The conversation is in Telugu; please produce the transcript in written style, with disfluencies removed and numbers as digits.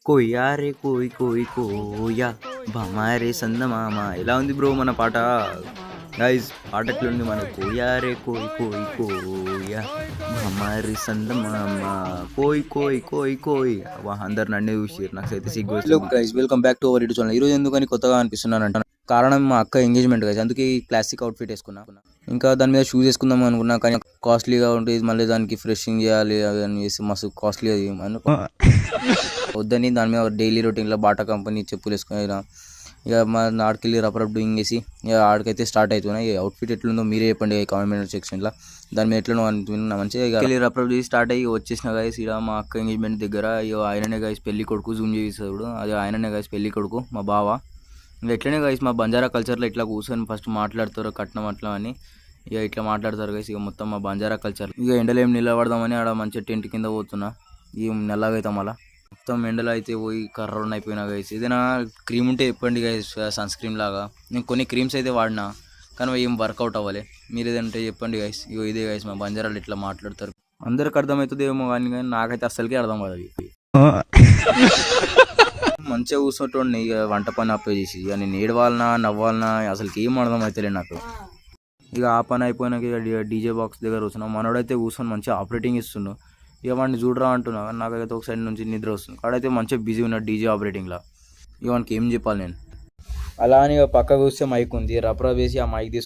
కోయా రే కోయ్ కోయ్ కోయా భమారే సందమామ. ఎలా ఉంది బ్రో మన పాట? గైస్ పాట ఎట్లుంది మన? కోయా రే కోయ్ కోయ్ కోయా భమారి సందమామ కోయ్ కోయ్ కోయ్ కోయ్. అందరు నన్నే చూసి నాకైతే సిగ్గు. Guys welcome back to our YouTube channel. ఈరోజు ఎందుకని కొత్తగా అనిపిస్తున్నాను అంట, కారణం మా అక్క ఎంగేజ్మెంట్ గైస్, అందుకే ఈ క్లాసిక్ అవుట్ఫిట్ వేసుకున్నా. ఇంకా దాని మీద షూస్ వేసుకుందాం అనుకున్నా, కానీ కాస్ట్లీగా ఉంటుంది, మళ్ళీ దానికి ఫ్రెషింగ్ చేయాలి అని చేసి మస్తు కాస్ట్లీ అది వద్దని దాని మీద డైలీ రొటీన్లో బాటా కంపెనీ చెప్పులు వేసుకుని ఇక మా ఆడికెళ్ళి రఫ్ డూయింగ్ చేసి ఇక ఆడికైతే స్టార్ట్ అవుతున్నాయి. ఈ అవుట్ఫిట్ ఎట్లుందో మీరే చెప్పండి కామెంట్ సెక్షన్లో. దాని మీద ఎట్లా అనుకున్నా మంచిగా ఇక వెళ్ళి రఫ్ చేసి స్టార్ట్ అయ్యి వచ్చేసిన గైస్ ఇక్కడ మా అక్క ఎంగేజ్మెంట్ దగ్గర. ఇక ఆయననే గైస్ పెళ్లి కొడుకు, జూమ్ చేస్తాడు అది ఆయననే గైస్ పెళ్లి కొడుకు మా బావ. ఇంకా ఎట్లనే గైస్ మా బంజారా కల్చర్లో ఇట్లా కూర్చొని ఫస్ట్ మాట్లాడతారు కట్నం అట్లా అని, ఇక ఇట్లా మాట్లాడతారు గైస్. ఇక మొత్తం మా బంజారా కల్చర్. ఇక ఎండలో ఏం నిలబడదామని ఆడ మంచిగా టెంట్ కింద పోతున్నా. ఈ నల్లగైతాం అలా మొత్తం ఎండలో అయితే పోయి కర్రలు అయిపోయినా గైస్. ఏదైనా క్రీమ్ ఉంటే చెప్పండి గైస్, సన్ స్క్రీన్ లాగా. నేను కొన్ని క్రీమ్స్ అయితే వాడినా కానీ ఏం వర్కౌట్ అవ్వాలి. మీరు ఏదంటే చెప్పండి గైస్. ఇగో ఇదే గైస్ మా బంజారాలు ఇట్లా మాట్లాడతారు. అందరికి అర్థమవుతుంది ఏమో కానీ నాకైతే అస్సలకే అర్థం కాదు అది. మంచిగా కూర్చుంటుండే ఇక వంట పని అప్పే చేసి, ఇక నేను ఏడవాలనా నవ్వాలనా అసలుకి ఏం అర్థం అవుతలే నాకు. ఇక ఆ పని అయిపోయినాక ఇక డీజే బాక్స్ దగ్గర కూర్చున్నాం. మనోడైతే కూర్చొని మంచిగా ఆపరేటింగ్ ఇస్తుండు. ఇక వాడిని చూడరా అంటున్నా, నాకైతే ఒక సైడ్ నుంచి నిద్ర వస్తుంది. కాడైతే మంచిగా బిజీ ఉన్నాడు డీజే ఆపరేటింగ్లో. ఇక వానికి ఏం చెప్పాలి నేను? అలా అని పక్క కూర్చే మైక్ ఉంది, రఫ్ వేసి ఆ మైక్ తీసుకు